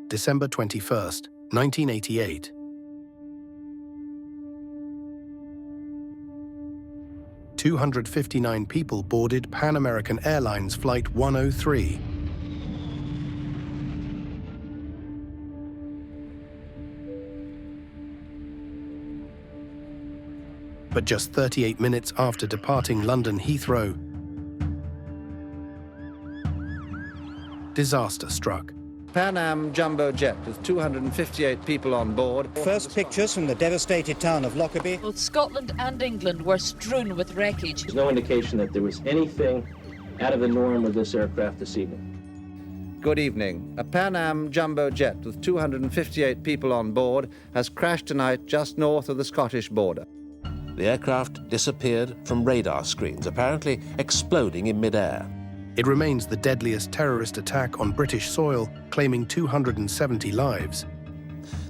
December 21st, 1988. "259 people boarded Pan American Airlines Flight 103. But just 38 minutes after departing London Heathrow, disaster struck. Pan Am jumbo jet with 258 people on board. First pictures from the devastated town of Lockerbie. Both Scotland and England were strewn with wreckage. There's no indication that there was anything out of the norm with this aircraft this evening. Good evening. A Pan Am jumbo jet with 258 people on board has crashed tonight just north of the Scottish border. The aircraft disappeared from radar screens, apparently exploding in mid-air. It remains the deadliest terrorist attack on British soil, claiming 270 lives.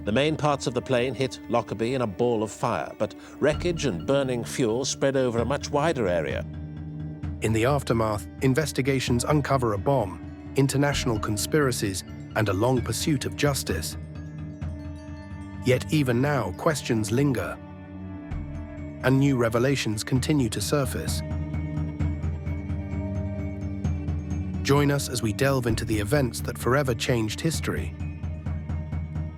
The main parts of the plane hit Lockerbie in a ball of fire, but wreckage and burning fuel spread over a much wider area. In the aftermath, investigations uncover a bomb, international conspiracies, and a long pursuit of justice. Yet even now, questions linger, and new revelations continue to surface. Join us as we delve into the events that forever changed history,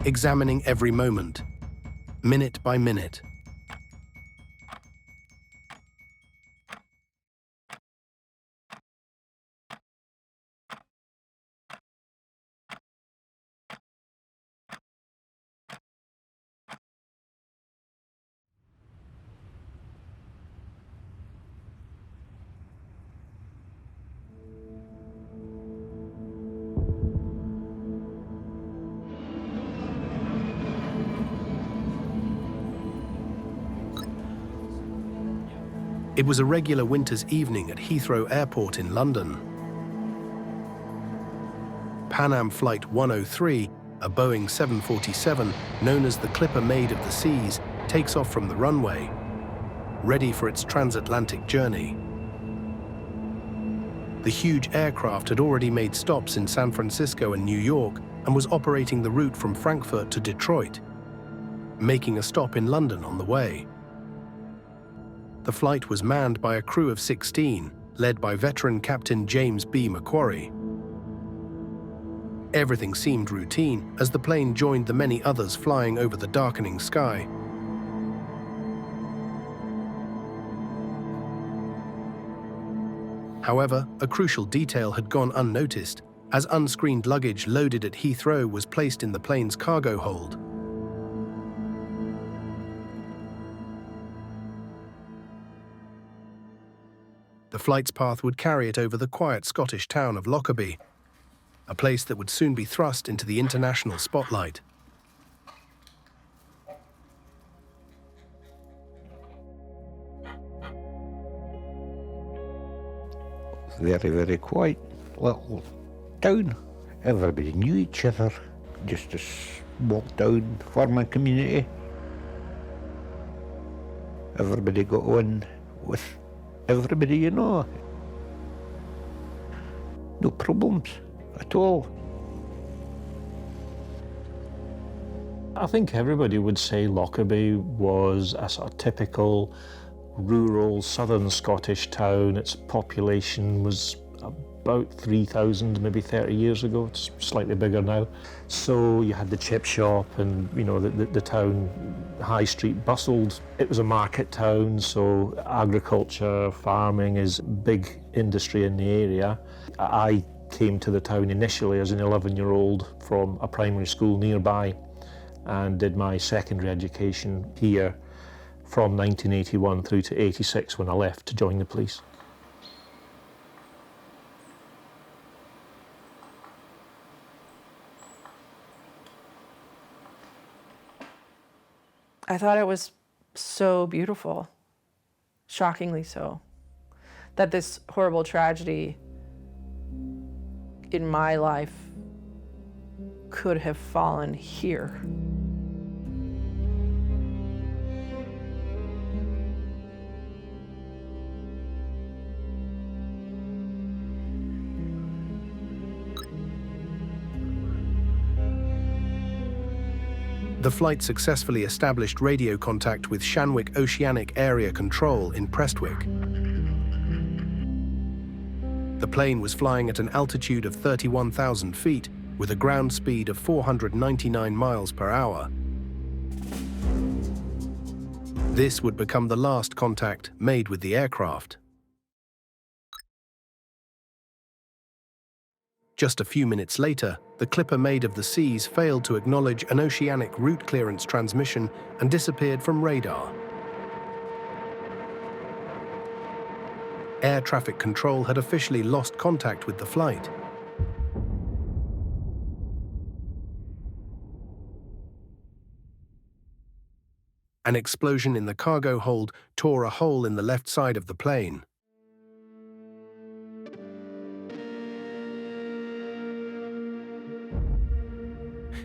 examining every moment, minute by minute. It was a regular winter's evening at Heathrow Airport in London. Pan Am Flight 103, a Boeing 747 known as the Clipper Maid of the Seas, takes off from the runway, ready for its transatlantic journey. The huge aircraft had already made stops in San Francisco and New York and was operating the route from Frankfurt to Detroit, making a stop in London on the way. The flight was manned by a crew of 16, led by veteran Captain James B. Macquarie. Everything seemed routine as the plane joined the many others flying over the darkening sky. However, a crucial detail had gone unnoticed, as unscreened luggage loaded at Heathrow was placed in the plane's cargo hold. The flight's path would carry it over the quiet Scottish town of Lockerbie, a place that would soon be thrust into the international spotlight. Very, very quiet little town. Everybody knew each other. Just a small town, farming community. Everybody got on with everybody, you know. No problems at all. I think everybody would say Lockerbie was a sort of typical rural southern Scottish town. Its population was about 3,000 maybe 30 years ago. It's slightly bigger now. So you had the chip shop and, you know, the town high street bustled. It was a market town, so agriculture, farming is big industry in the area. I came to the town initially as an 11-year-old from a primary school nearby and did my secondary education here from 1981 through to 86 when I left to join the police. I thought it was so beautiful, shockingly so, that this horrible tragedy in my life could have fallen here. the flight successfully established radio contact with Shanwick Oceanic Area Control in Prestwick. The plane was flying at an altitude of 31,000 feet with a ground speed of 499 miles per hour. This would become the last contact made with the aircraft. Just a few minutes later, the Clipper Maid of the Seas failed to acknowledge an oceanic route clearance transmission and disappeared from radar. Air traffic control had officially lost contact with the flight. An explosion in the cargo hold tore a hole in the left side of the plane.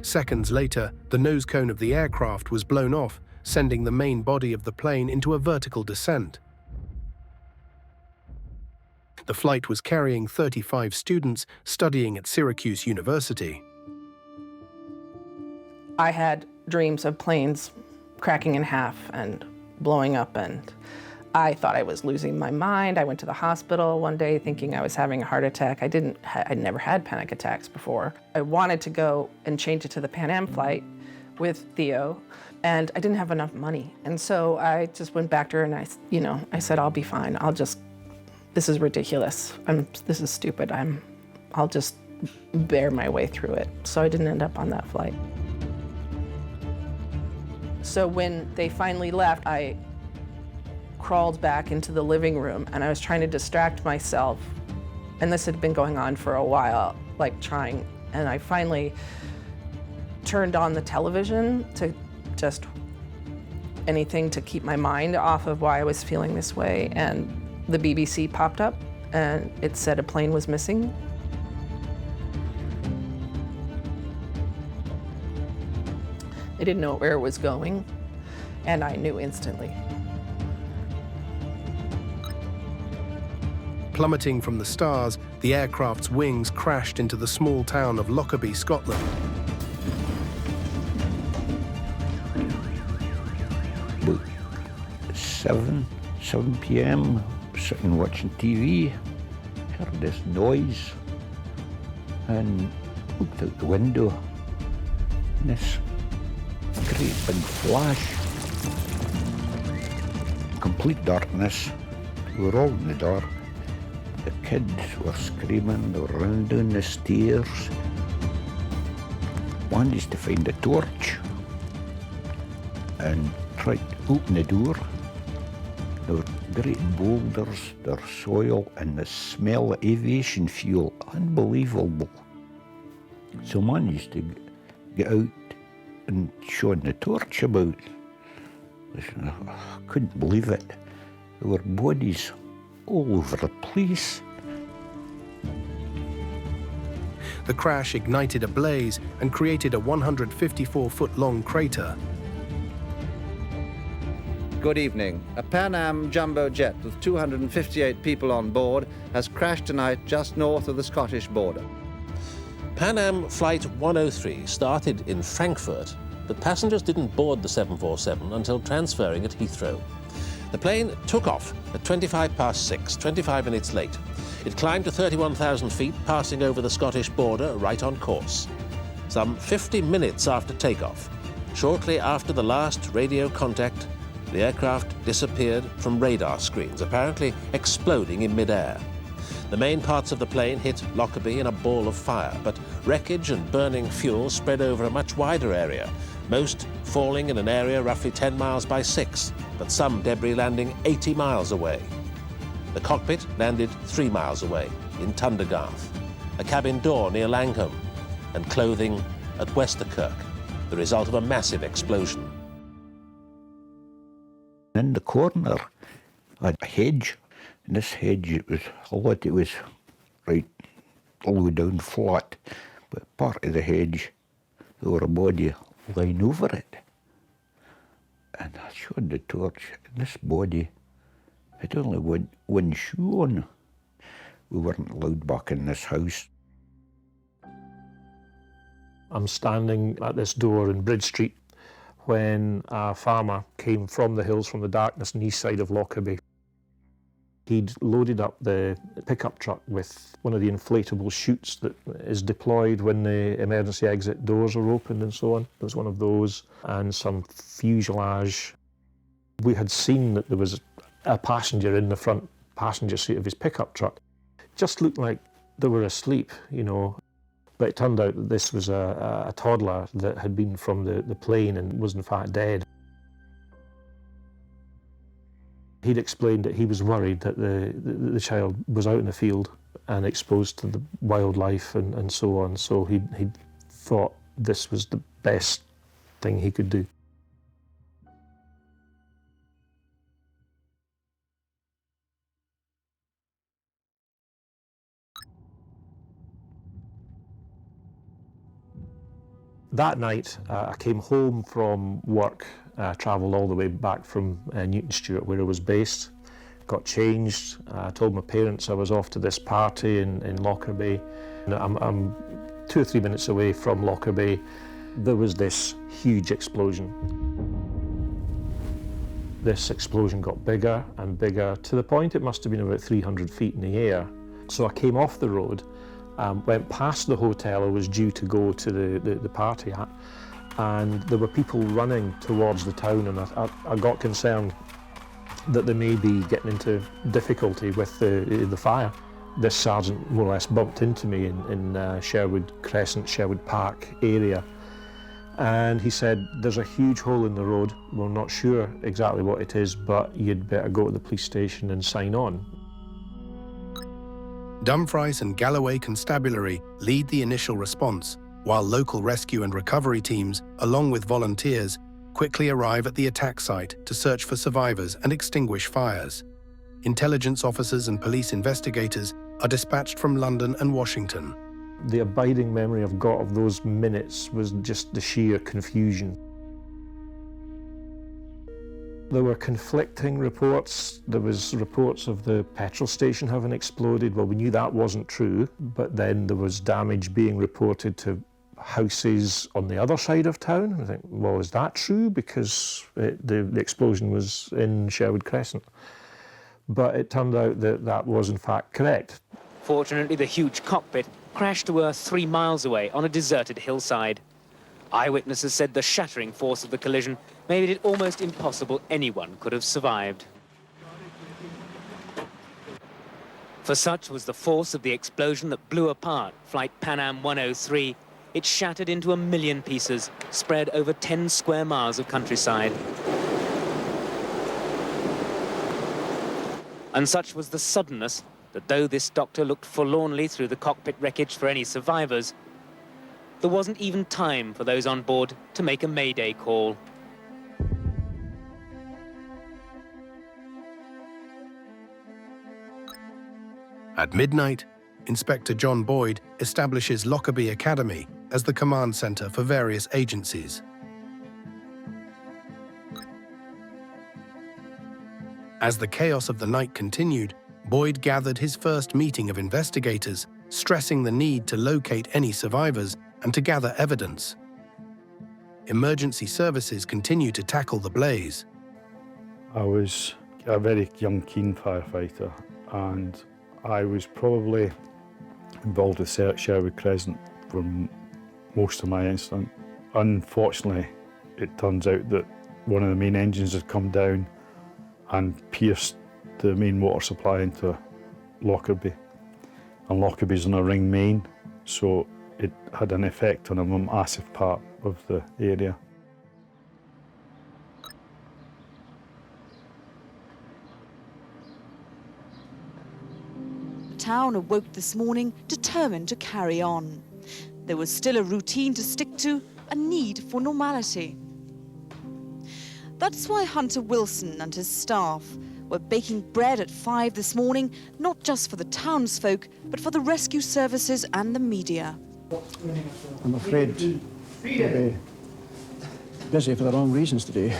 Seconds later, the nose cone of the aircraft was blown off, sending the main body of the plane into a vertical descent. The flight was carrying 35 students studying at Syracuse University. I had dreams of planes cracking in half and blowing up, and I thought I was losing my mind. I went to the hospital one day thinking I was having a heart attack. I'd never had panic attacks before. I wanted to go and change it to the Pan Am flight with Theo, and I didn't have enough money. And so I just went back to her and I said, I'll be fine. This is ridiculous. This is stupid. I'll just bear my way through it. So I didn't end up on that flight. So when they finally left, I crawled back into the living room and I was trying to distract myself. And this had been going on for a while, and I finally turned on the television to just anything to keep my mind off of why I was feeling this way. And the BBC popped up and it said a plane was missing. They didn't know where it was going, and I knew instantly. Plummeting from the stars, the aircraft's wings crashed into the small town of Lockerbie, Scotland. About 7 p.m, sitting watching TV, heard this noise, and looked out the window, and this great big flash. Complete darkness. We were all in the dark. The kids were screaming, they were running down the stairs. One is to find a torch and tried to open the door. There were great boulders, there was soil, and the smell of aviation fuel, unbelievable. So managed to get out and shone the torch about. I couldn't believe it. There were bodies all over the place. The crash ignited a blaze and created a 154-foot-long crater. Good evening. A Pan Am jumbo jet with 258 people on board has crashed tonight just north of the Scottish border. Pan Am Flight 103 started in Frankfurt, but passengers didn't board the 747 until transferring at Heathrow. The plane took off at 6:25, 25 minutes late. It climbed to 31,000 feet, passing over the Scottish border right on course. Some 50 minutes after takeoff, shortly after the last radio contact, the aircraft disappeared from radar screens, apparently exploding in mid-air. The main parts of the plane hit Lockerbie in a ball of fire, but wreckage and burning fuel spread over a much wider area, most falling in an area roughly 10 miles by 6, but some debris landing 80 miles away. The cockpit landed 3 miles away, in Tundergarth, a cabin door near Langham, and clothing at Westerkirk, the result of a massive explosion. In the corner, I had a hedge, and this hedge, it was right all the way down flat, but part of the hedge, there were a body lying over it. And I showed the torch, and this body had only one shoe on. We weren't allowed back in this house. I'm standing at this door in Bridge Street, when a farmer came from the hills, from the darkness and east side of Lockerbie. He'd loaded up the pickup truck with one of the inflatable chutes that is deployed when the emergency exit doors are opened and so on. There was one of those and some fuselage. We had seen that there was a passenger in the front passenger seat of his pickup truck. Just looked like they were asleep, you know. But it turned out that this was a toddler that had been from the plane and was in fact dead. He'd explained that he was worried that the child was out in the field and exposed to the wildlife and so on, so he thought this was the best thing he could do. That night, I came home from work, travelled all the way back from Newton Stewart, where I was based, got changed, told my parents I was off to this party in Lockerbie. I'm 2 or 3 minutes away from Lockerbie. There was this huge explosion. This explosion got bigger and bigger, to the point it must have been about 300 feet in the air. So I came off the road, went past the hotel I was due to go to the party at, and there were people running towards the town, and I got concerned that they may be getting into difficulty with the fire. This sergeant more or less bumped into me in Sherwood Crescent, Sherwood Park area, and he said, "There's a huge hole in the road. We're not sure exactly what it is, but you'd better go to the police station and sign on." Dumfries and Galloway Constabulary lead the initial response, while local rescue and recovery teams, along with volunteers, quickly arrive at the attack site to search for survivors and extinguish fires. Intelligence officers and police investigators are dispatched from London and Washington. The abiding memory I've got of those minutes was just the sheer confusion. There were conflicting reports. There was reports of the petrol station having exploded. Well, we knew that wasn't true, but then there was damage being reported to houses on the other side of town. I think, well, is that true? Because the explosion was in Sherwood Crescent. But it turned out that that was in fact correct. Fortunately, the huge cockpit crashed to earth 3 miles away on a deserted hillside. Eyewitnesses said the shattering force of the collision made it almost impossible anyone could have survived. For such was the force of the explosion that blew apart Flight Pan Am 103. It shattered into 1 million pieces, spread over 10 square miles of countryside. And such was the suddenness that though this doctor looked forlornly through the cockpit wreckage for any survivors, there wasn't even time for those on board to make a mayday call. At midnight, Inspector John Boyd establishes Lockerbie Academy as the command centre for various agencies. As the chaos of the night continued, Boyd gathered his first meeting of investigators, stressing the need to locate any survivors and to gather evidence. Emergency services continue to tackle the blaze. I was a very young, keen firefighter, and I was probably involved with Sherwood Crescent for most of my incident. Unfortunately, it turns out that one of the main engines had come down and pierced the main water supply into Lockerbie. And Lockerbie's on a ring main, so it had an effect on a massive part of the area. The town awoke this morning determined to carry on. There was still a routine to stick to, a need for normality. That's why Hunter Wilson and his staff were baking bread at 5 this morning, not just for the townsfolk, but for the rescue services and the media. I'm afraid we'll be busy for the wrong reasons today.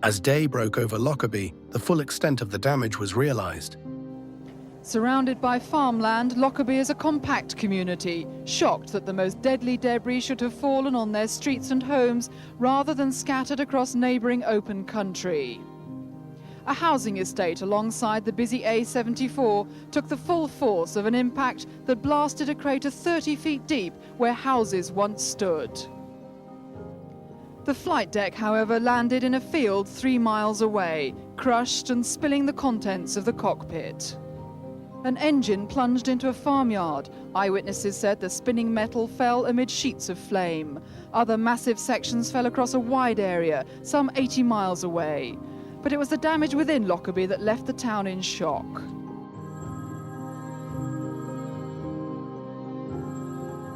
As day broke over Lockerbie, the full extent of the damage was realised. Surrounded by farmland, Lockerbie is a compact community, shocked that the most deadly debris should have fallen on their streets and homes rather than scattered across neighbouring open country. A housing estate alongside the busy A74 took the full force of an impact that blasted a crater 30 feet deep where houses once stood. The flight deck, however, landed in a field 3 miles away, crushed and spilling the contents of the cockpit. An engine plunged into a farmyard. Eyewitnesses said the spinning metal fell amid sheets of flame. Other massive sections fell across a wide area, some 80 miles away. But it was the damage within Lockerbie that left the town in shock.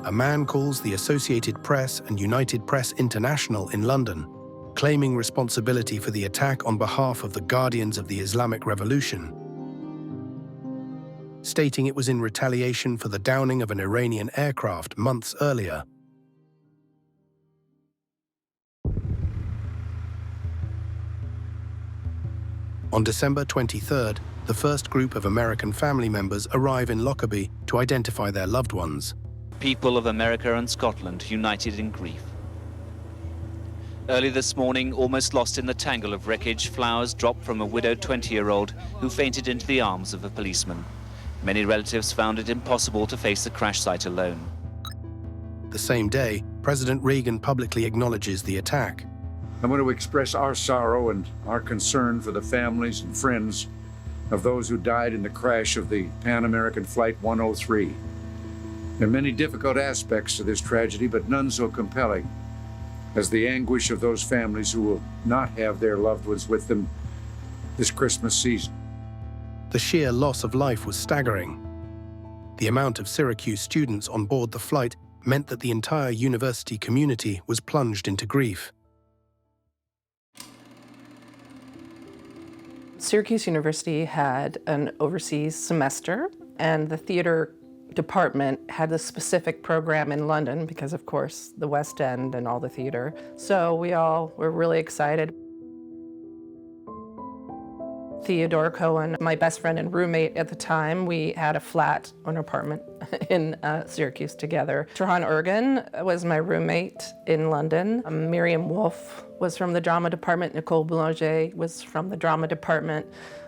A man calls the Associated Press and United Press International in London, claiming responsibility for the attack on behalf of the Guardians of the Islamic Revolution, stating it was in retaliation for the downing of an Iranian aircraft months earlier. On December 23rd, the first group of American family members arrive in Lockerbie to identify their loved ones. People of America and Scotland united in grief. Early this morning, almost lost in the tangle of wreckage, flowers dropped from a widowed 20-year-old who fainted into the arms of a policeman. Many relatives found it impossible to face the crash site alone. The same day, President Reagan publicly acknowledges the attack. I want to express our sorrow and our concern for the families and friends of those who died in the crash of the Pan American Flight 103. There are many difficult aspects to this tragedy, but none so compelling as the anguish of those families who will not have their loved ones with them this Christmas season. The sheer loss of life was staggering. The amount of Syracuse students on board the flight meant that the entire university community was plunged into grief. Syracuse University had an overseas semester, and the theater department had a specific program in London because, of course, the West End and all the theater. So we all were really excited. Theodore Cohen, my best friend and roommate at the time, we had a flat or an apartment in Syracuse together. Trahan Ergen was my roommate in London. Miriam Wolfe was from the drama department. Nicole Boulanger was from the drama department.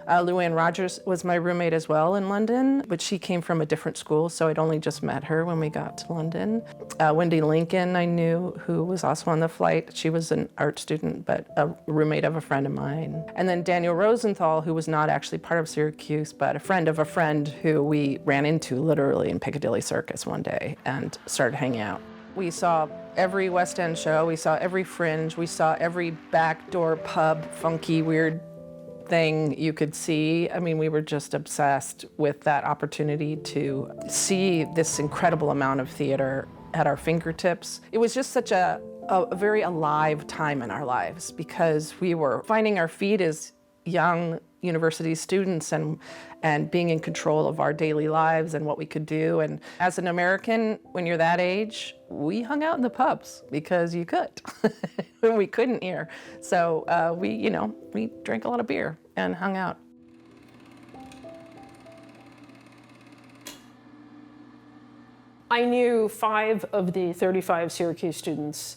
Luann Rogers was my roommate as well in London, but she came from a different school, so I'd only just met her when we got to London. Wendy Lincoln I knew, who was also on the flight. She was an art student, but a roommate of a friend of mine. And then Daniel Rosenthal, who was not actually part of Syracuse, but a friend of a friend who we ran into literally in Piccadilly Circus one day and started hanging out. We saw every West End show, we saw every Fringe, we saw every backdoor pub, funky, weird thing you could see. I mean, we were just obsessed with that opportunity to see this incredible amount of theater at our fingertips. It was just such a very alive time in our lives because we were finding our feet as young university students and being in control of our daily lives and what we could do. And as an American, when you're that age, we hung out in the pubs because you could. We couldn't here. So we drank a lot of beer and hung out. I knew 5 of the 35 Syracuse students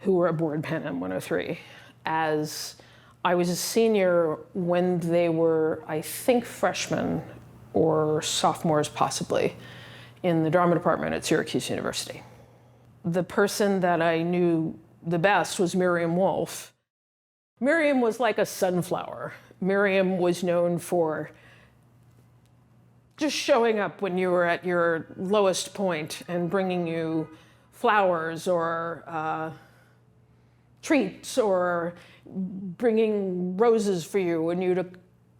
who were aboard Pan Am 103 as I was a senior when they were, I think, freshmen or sophomores possibly in the drama department at Syracuse University. The person that I knew the best was Miriam Wolfe. Miriam was like a sunflower. Miriam was known for just showing up when you were at your lowest point and bringing you flowers or treats or bringing roses for you when you'd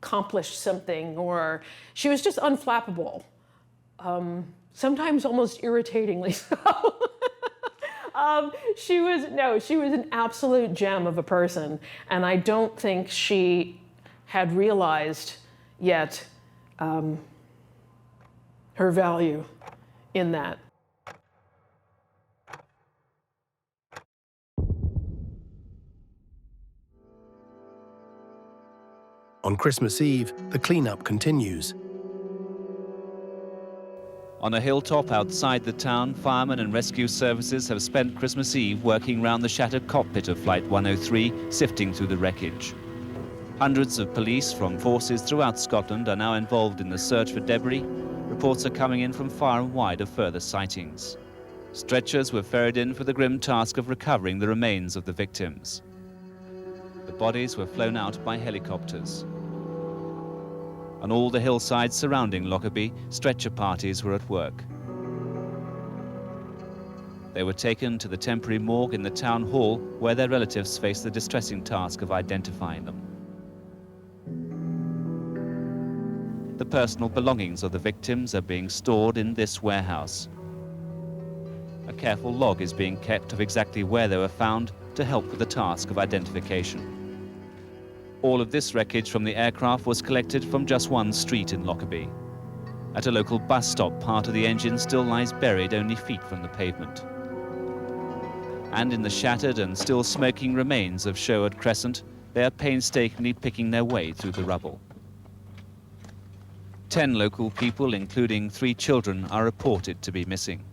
accomplished something, or she was just unflappable, sometimes almost irritatingly so. She was an absolute gem of a person, and I don't think she had realized yet her value in that. On Christmas Eve, the cleanup continues. On a hilltop outside the town, firemen and rescue services have spent Christmas Eve working round the shattered cockpit of Flight 103, sifting through the wreckage. Hundreds of police from forces throughout Scotland are now involved in the search for debris. Reports are coming in from far and wide of further sightings. Stretchers were ferried in for the grim task of recovering the remains of the victims. The bodies were flown out by helicopters. On all the hillsides surrounding Lockerbie, stretcher parties were at work. They were taken to the temporary morgue in the town hall, where their relatives faced the distressing task of identifying them. The personal belongings of the victims are being stored in this warehouse. A careful log is being kept of exactly where they were found to help with the task of identification. All of this wreckage from the aircraft was collected from just one street in Lockerbie. At a local bus stop, part of the engine still lies buried only feet from the pavement. And in the shattered and still smoking remains of Sherwood Crescent, they are painstakingly picking their way through the rubble. 10 local people, including 3 children, are reported to be missing.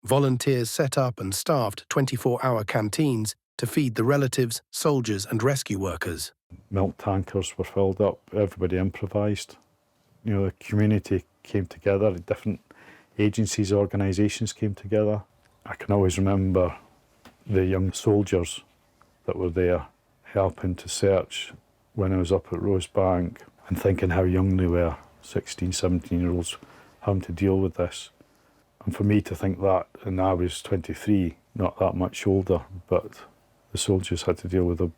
Volunteers set up and staffed 24-hour canteens to feed the relatives, soldiers and rescue workers. Milk tankers were filled up, everybody improvised. You know, the community came together, different agencies, organisations came together. I can always remember the young soldiers that were there helping to search when I was up at Rosebank and thinking how young they were, 16, 17-year-olds, having to deal with this. And for me to think that, and I was 23, not that much older, but the soldiers had to deal with a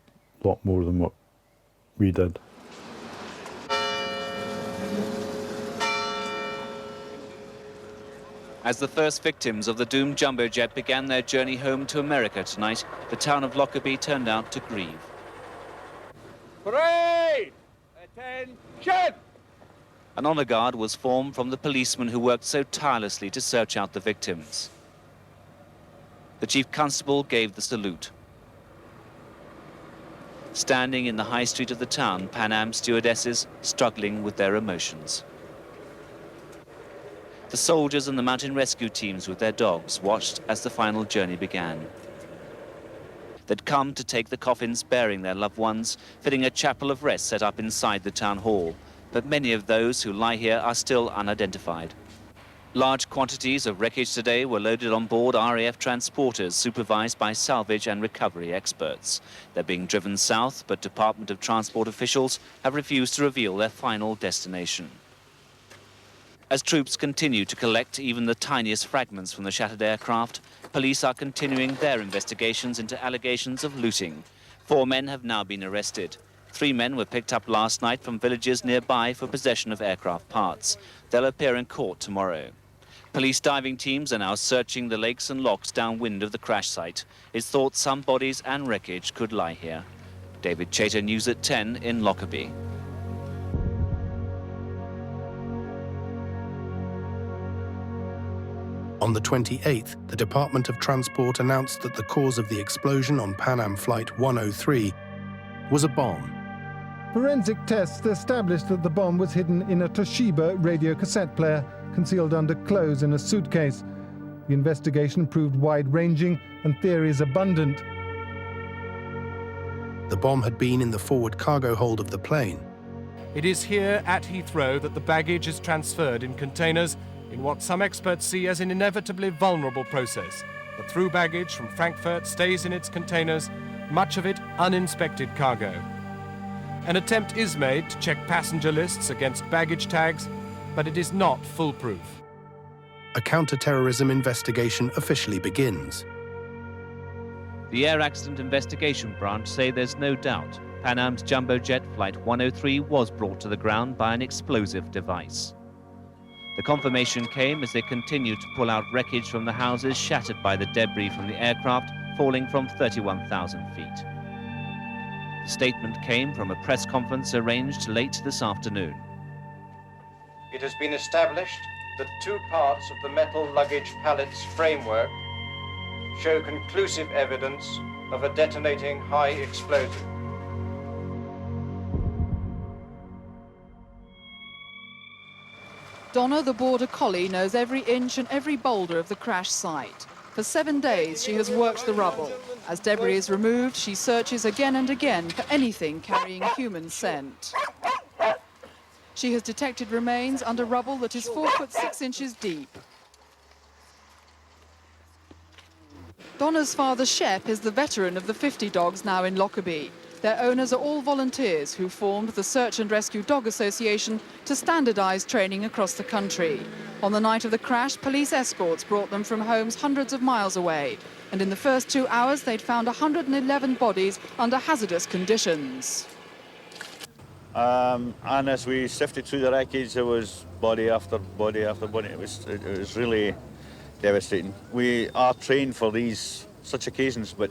lot more than what we did. As the first victims of the doomed jumbo jet began their journey home to America tonight, the town of Lockerbie turned out to grieve. Parade! Attention! An honour guard was formed from the policemen who worked so tirelessly to search out the victims. The chief constable gave the salute. Standing in the high street of the town, Pan Am stewardesses struggling with their emotions. The soldiers and the mountain rescue teams with their dogs watched as the final journey began. They'd come to take the coffins bearing their loved ones, fitting a chapel of rest set up inside the town hall, but many of those who lie here are still unidentified. Large quantities of wreckage today were loaded on board RAF transporters supervised by salvage and recovery experts. They're being driven south, but Department of Transport officials have refused to reveal their final destination. As troops continue to collect even the tiniest fragments from the shattered aircraft, police are continuing their investigations into allegations of looting. 4 men have now been arrested. 3 men were picked up last night from villages nearby for possession of aircraft parts. They'll appear in court tomorrow. Police diving teams are now searching the lakes and lochs downwind of the crash site. It's thought some bodies and wreckage could lie here. David Chater, News at 10 in Lockerbie. On the 28th, the Department of Transport announced that the cause of the explosion on Pan Am Flight 103 was a bomb. Forensic tests established that the bomb was hidden in a Toshiba radio cassette player, concealed under clothes in a suitcase. The investigation proved wide-ranging and theories abundant. The bomb had been in the forward cargo hold of the plane. It is here at Heathrow that the baggage is transferred in containers in what some experts see as an inevitably vulnerable process. The through baggage from Frankfurt stays in its containers, much of it uninspected cargo. An attempt is made to check passenger lists against baggage tags, but it is not foolproof. A counter-terrorism investigation officially begins. The Air Accident Investigation Branch say there's no doubt Pan Am's jumbo jet Flight 103 was brought to the ground by an explosive device. The confirmation came as they continued to pull out wreckage from the houses shattered by the debris from the aircraft falling from 31,000 feet. The statement came from a press conference arranged late this afternoon. It has been established that 2 parts of the metal luggage pallets framework show conclusive evidence of a detonating high explosive. Donna, the border collie, knows every inch and every boulder of the crash site. For 7 days, she has worked the rubble. As debris is removed, she searches again and again for anything carrying human scent. She has detected remains under rubble that is 4 foot 6 inches deep. Donna's father, Shep, is the veteran of the 50 dogs now in Lockerbie. Their owners are all volunteers who formed the Search and Rescue Dog Association to standardise training across the country. On the night of the crash, police escorts brought them from homes hundreds of miles away. And in the first 2 hours, they'd found 111 bodies under hazardous conditions. And as we sifted through the wreckage, there was body after body after body. It was really devastating. We are trained for such occasions, but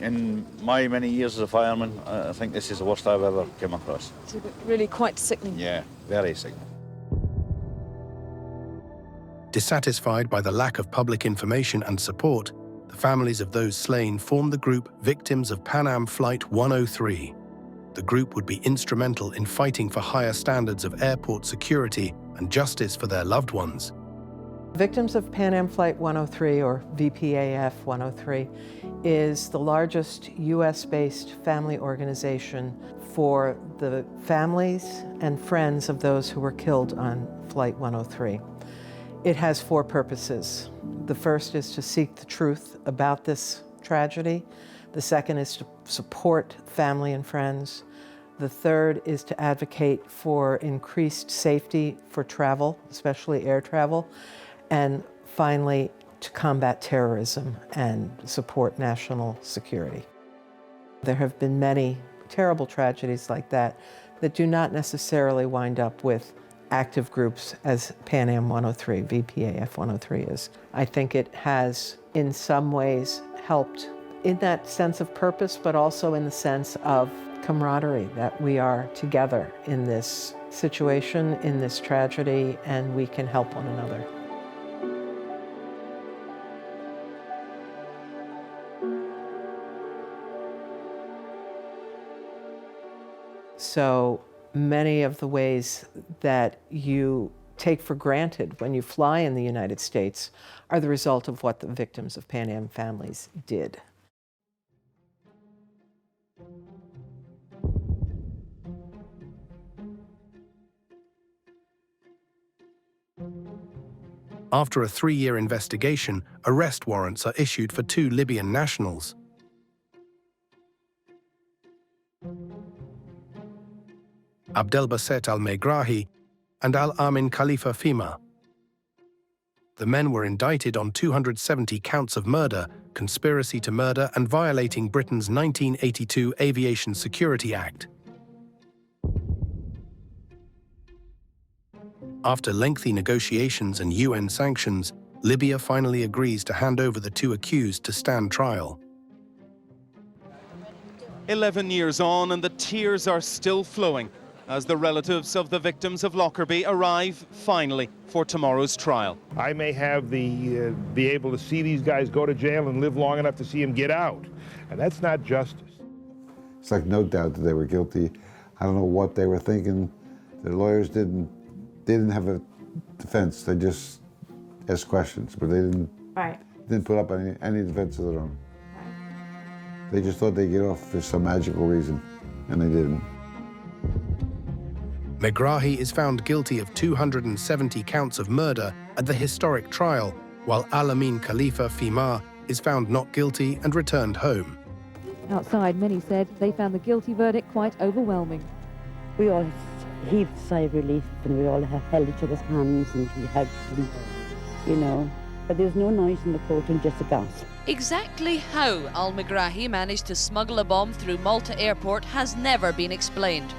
in my many years as a fireman, I think this is the worst I've ever come across. It's really quite sickening. Yeah, very sickening. Dissatisfied by the lack of public information and support, the families of those slain formed the group Victims of Pan Am Flight 103. The group would be instrumental in fighting for higher standards of airport security and justice for their loved ones. Victims of Pan Am Flight 103, or VPAF 103, is the largest US-based family organization for the families and friends of those who were killed on Flight 103. It has 4 purposes. The first is to seek the truth about this tragedy. The second is to support family and friends. The third is to advocate for increased safety for travel, especially air travel. And finally, to combat terrorism and support national security. There have been many terrible tragedies like that that do not necessarily wind up with active groups as Pan Am 103, VPAF 103 is. I think it has, in some ways, helped in that sense of purpose, but also in the sense of camaraderie, that we are together in this situation, in this tragedy, and we can help one another. So many of the ways that you take for granted when you fly in the United States are the result of what the victims of Pan Am families did. After a 3-year investigation, arrest warrants are issued for 2 Libyan nationals. Abdelbasset al-Megrahi and Al-Amin Khalifa Fima. The men were indicted on 270 counts of murder, conspiracy to murder, and violating Britain's 1982 Aviation Security Act. After lengthy negotiations and UN sanctions, Libya finally agrees to hand over the 2 accused to stand trial. 11 years on and the tears are still flowing as the relatives of the victims of Lockerbie arrive finally for tomorrow's trial. I may have be able to see these guys go to jail and live long enough to see them get out, and that's not justice. It's like no doubt that they were guilty. I don't know what they were thinking. Their lawyers didn't have a defense. They just asked questions, but they didn't put up any defense of their own. They just thought they'd get off for some magical reason, and they didn't. Megrahi is found guilty of 270 counts of murder at the historic trial, while Al-Amin Khalifa Fima is found not guilty and returned home. Outside, many said they found the guilty verdict quite overwhelming. We all heaved a sigh of relief, and we all held each other's hands and we hugged and, you know, but there was no noise in the courtroom, just a gasp. Exactly how Al-Megrahi managed to smuggle a bomb through Malta airport has never been explained.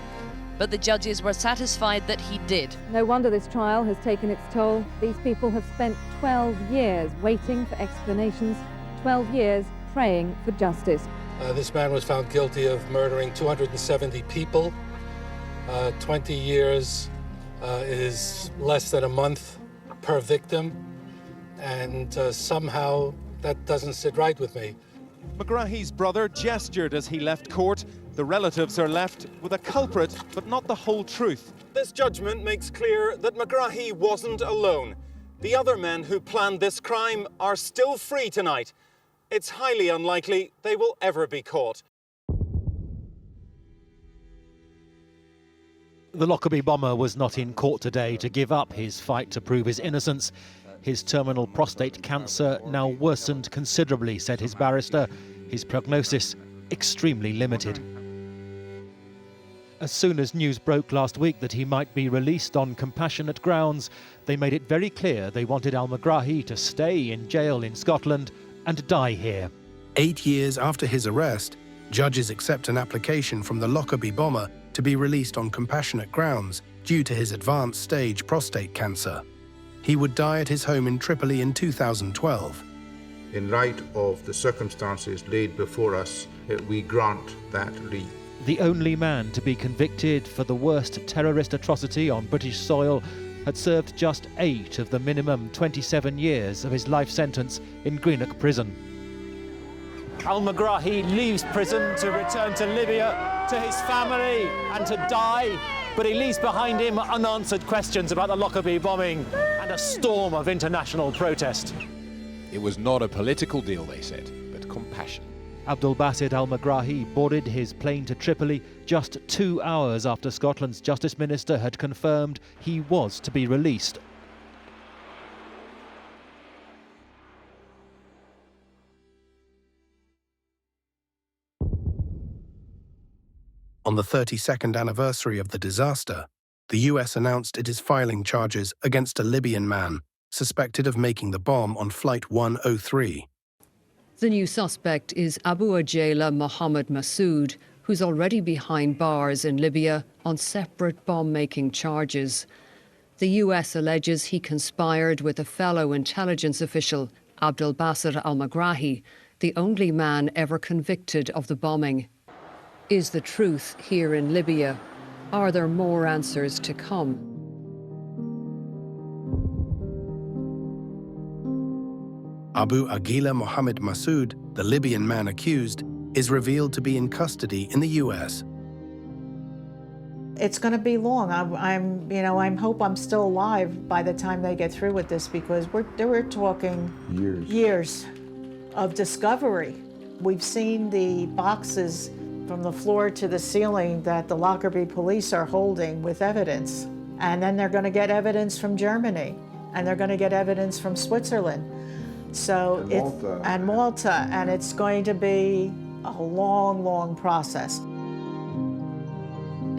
But the judges were satisfied that he did. No wonder this trial has taken its toll. These people have spent 12 years waiting for explanations, 12 years praying for justice. This man was found guilty of murdering 270 people. 20 years is less than a month per victim, and somehow that doesn't sit right with me. McGrahy's brother gestured as he left court. The relatives are left with a culprit, but not the whole truth. This judgment makes clear that McGrahy wasn't alone. The other men who planned this crime are still free tonight. It's highly unlikely they will ever be caught. The Lockerbie bomber was not in court today to give up his fight to prove his innocence. His terminal prostate cancer now worsened considerably, said his barrister. His prognosis extremely limited. As soon as news broke last week that he might be released on compassionate grounds, they made it very clear they wanted Al-Megrahi to stay in jail in Scotland and die here. 8 years after his arrest, judges accept an application from the Lockerbie bomber to be released on compassionate grounds due to his advanced stage prostate cancer. He would die at his home in Tripoli in 2012. In light of the circumstances laid before us, we grant that relief. The only man to be convicted for the worst terrorist atrocity on British soil had served just 8 of the minimum 27 years of his life sentence in Greenock prison. Al-Megrahi leaves prison to return to Libya, to his family, and to die. But he leaves behind him unanswered questions about the Lockerbie bombing and a storm of international protest. It was not a political deal, they said, but compassion. Abdul Basit Al-Megrahi boarded his plane to Tripoli just 2 hours after Scotland's Justice Minister had confirmed he was to be released. On the 32nd anniversary of the disaster, the US announced it is filing charges against a Libyan man suspected of making the bomb on Flight 103. The new suspect is Abu Ajayla Mohammed Massoud, who's already behind bars in Libya on separate bomb-making charges. The US alleges he conspired with a fellow intelligence official, Abdel Basser al-Megrahi, the only man ever convicted of the bombing. Is the truth here in Libya? Are there more answers to come? Abu Aguila Mohammed Massoud, the Libyan man accused, is revealed to be in custody in the US. It's going to be long. I hope I'm still alive by the time they get through with this, because we're talking years of discovery. We've seen the boxes from the floor to the ceiling that the Lockerbie police are holding with evidence. And then they're going to get evidence from Germany, and they're going to get evidence from Switzerland. So and Malta, and it's going to be a long, long process.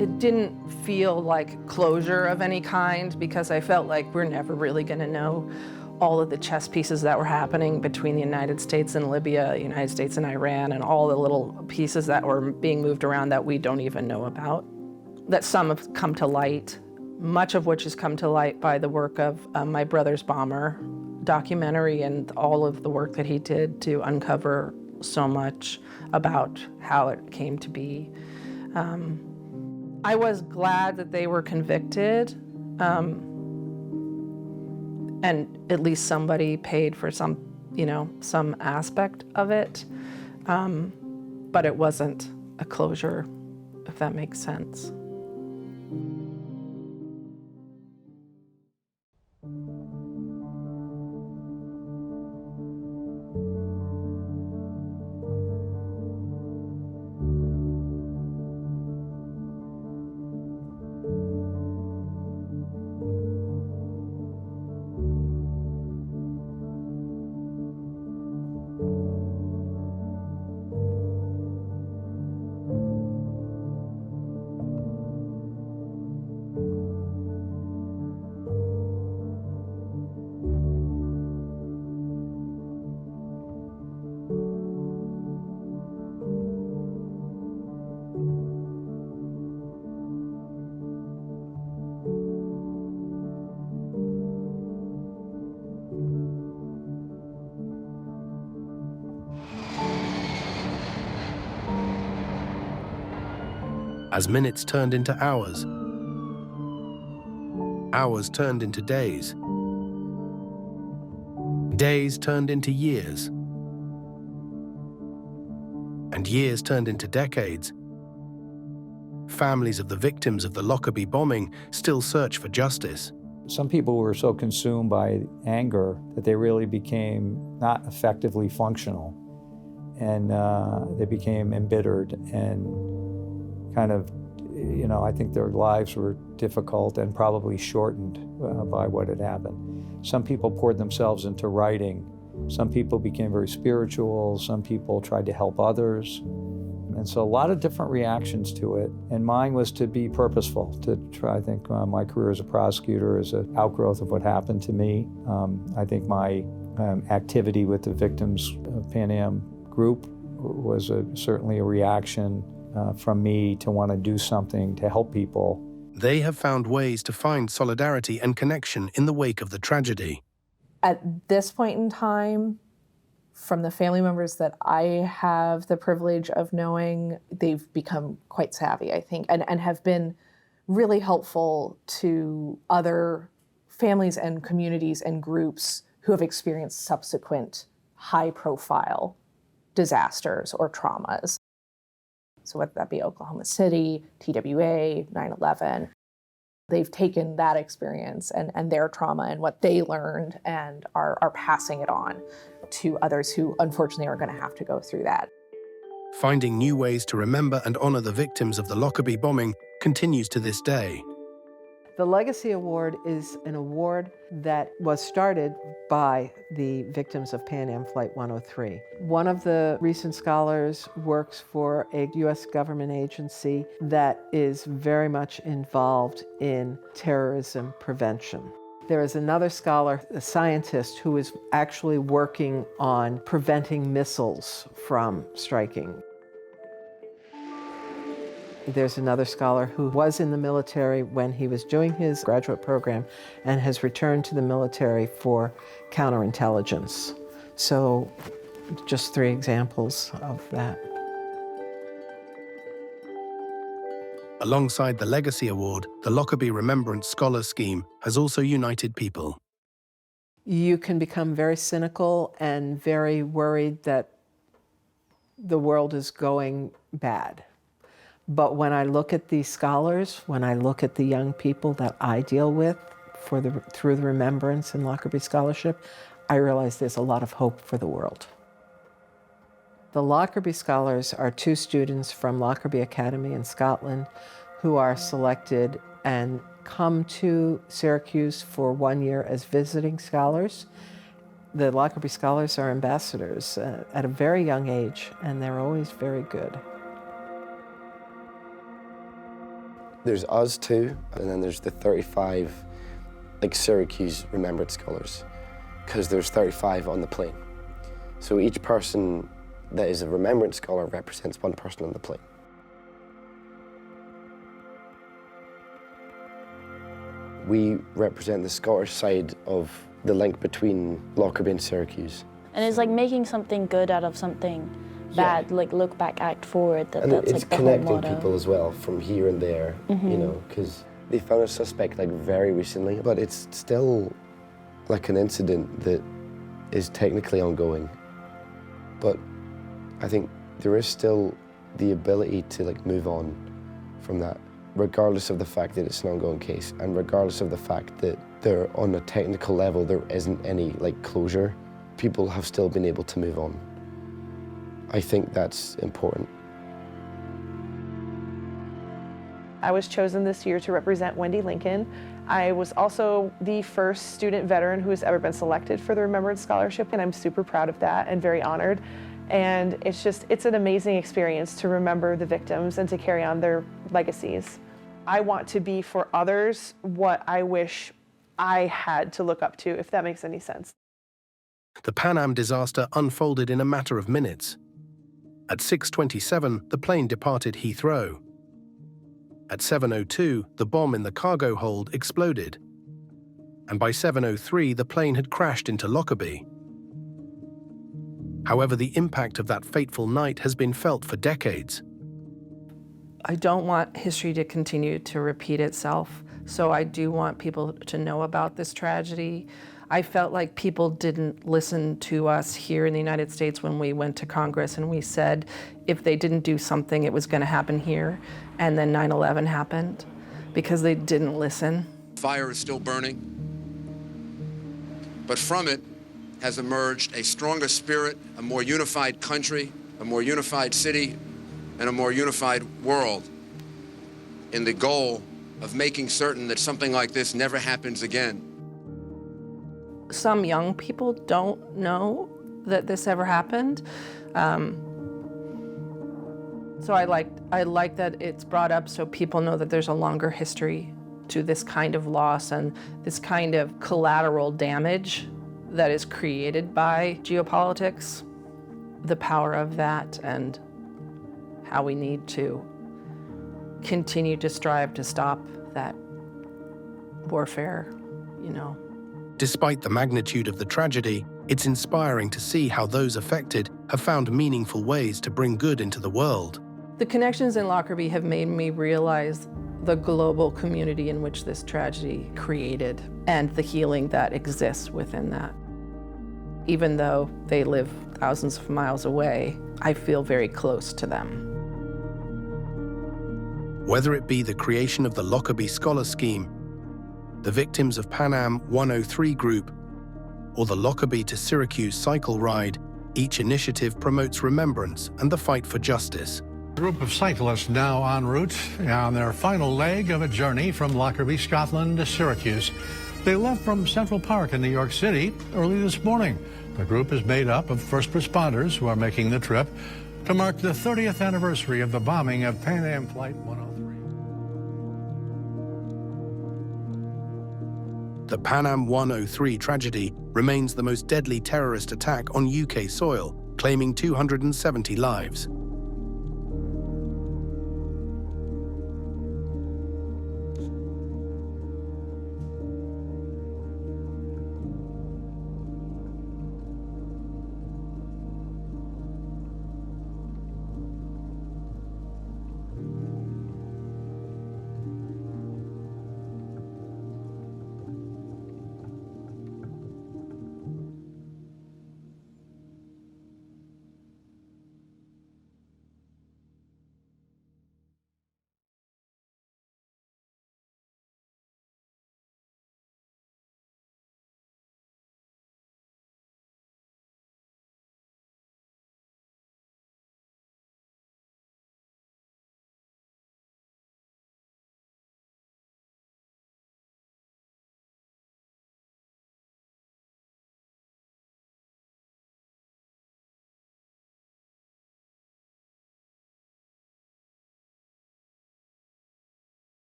It didn't feel like closure of any kind, because I felt like we're never really going to know all of the chess pieces that were happening between the United States and Libya, the United States and Iran, and all the little pieces that were being moved around that we don't even know about. That some have come to light, much of which has come to light by the work of My Brother's Bomber documentary and all of the work that he did to uncover so much about how it came to be. I was glad that they were convicted, and at least somebody paid for some aspect of it, but it wasn't a closure, if that makes sense. As minutes turned into hours, hours turned into days, days turned into years. and years turned into decades. Families of the victims of the Lockerbie bombing still search for justice. Some people were so consumed by anger that they really became not effectively functional. And they became embittered and kind of, I think their lives were difficult and probably shortened by what had happened. Some people poured themselves into writing. Some people became very spiritual. Some people tried to help others. And so a lot of different reactions to it. And mine was to be purposeful, to try. I think my career as a prosecutor is an outgrowth of what happened to me. I think my activity with the Victims of Pan Am group was certainly a reaction from me to want to do something to help people. They have found ways to find solidarity and connection in the wake of the tragedy. At this point in time, from the family members that I have the privilege of knowing, they've become quite savvy, I think, and have been really helpful to other families and communities and groups who have experienced subsequent high-profile disasters or traumas. So whether that be Oklahoma City, TWA, 9/11, they've taken that experience and their trauma and what they learned and are passing it on to others who unfortunately are going to have to go through that. Finding new ways to remember and honor the victims of the Lockerbie bombing continues to this day. The Legacy Award is an award that was started by the victims of Pan Am Flight 103. One of the recent scholars works for a U.S. government agency that is very much involved in terrorism prevention. There is another scholar, a scientist, who is actually working on preventing missiles from striking. There's another scholar who was in the military when he was doing his graduate program and has returned to the military for counterintelligence. So just 3 examples of that. Alongside the Legacy Award, the Lockerbie Remembrance Scholar Scheme has also united people. You can become very cynical and very worried that the world is going bad. But when I look at these scholars, when I look at the young people that I deal with through the Remembrance and Lockerbie Scholarship, I realize there's a lot of hope for the world. The Lockerbie Scholars are 2 students from Lockerbie Academy in Scotland who are selected and come to Syracuse for 1 year as visiting scholars. The Lockerbie Scholars are ambassadors at a very young age, and they're always very good. There's us 2, and then there's the 35 Syracuse Remembrance Scholars, because there's 35 on the plane. So each person that is a Remembrance Scholar represents 1 person on the plane. We represent the Scottish side of the link between Lockerbie and Syracuse. And it's like making something good out of something bad, like look back, act forward. And that's it's like the connecting whole motto. people as well from here and there, you know, because they found a suspect very recently, but it's still like an incident that is technically ongoing. But I think there is still the ability to move on from that, regardless of the fact that it's an ongoing case, and regardless of the fact that there, on a technical level, there isn't any closure. People have still been able to move on. I think that's important. I was chosen this year to represent Wendy Lincoln. I was also the first student veteran who has ever been selected for the Remembrance Scholarship, and I'm super proud of that and very honored. And it's an amazing experience to remember the victims and to carry on their legacies. I want to be for others what I wish I had to look up to, if that makes any sense. The Pan Am disaster unfolded in a matter of minutes. At 6:27, the plane departed Heathrow. At 7:02, the bomb in the cargo hold exploded. And by 7:03, the plane had crashed into Lockerbie. However, the impact of that fateful night has been felt for decades. I don't want history to continue to repeat itself, so I do want people to know about this tragedy. I felt like people didn't listen to us here in the United States when we went to Congress and we said if they didn't do something, it was going to happen here. And then 9/11 happened because they didn't listen. Fire is still burning, but from it has emerged a stronger spirit, a more unified country, a more unified city, and a more unified world in the goal of making certain that something like this never happens again. Some young people don't know that this ever happened. So I like that it's brought up so people know that there's a longer history to this kind of loss and this kind of collateral damage that is created by geopolitics, the power of that, and how we need to continue to strive to stop that warfare, you know. Despite the magnitude of the tragedy, it's inspiring to see how those affected have found meaningful ways to bring good into the world. The connections in Lockerbie have made me realize the global community in which this tragedy created and the healing that exists within that. Even though they live thousands of miles away, I feel very close to them. Whether it be the creation of the Lockerbie Scholar Scheme, the Victims of Pan Am 103 group, or the Lockerbie to Syracuse cycle ride, each initiative promotes remembrance and the fight for justice. A group of cyclists now en route on their final leg of a journey from Lockerbie, Scotland to Syracuse. They left from Central Park in New York City early this morning. The group is made up of first responders who are making the trip to mark the 30th anniversary of the bombing of Pan Am Flight 103. The Pan Am 103 tragedy remains the most deadly terrorist attack on UK soil, claiming 270 lives.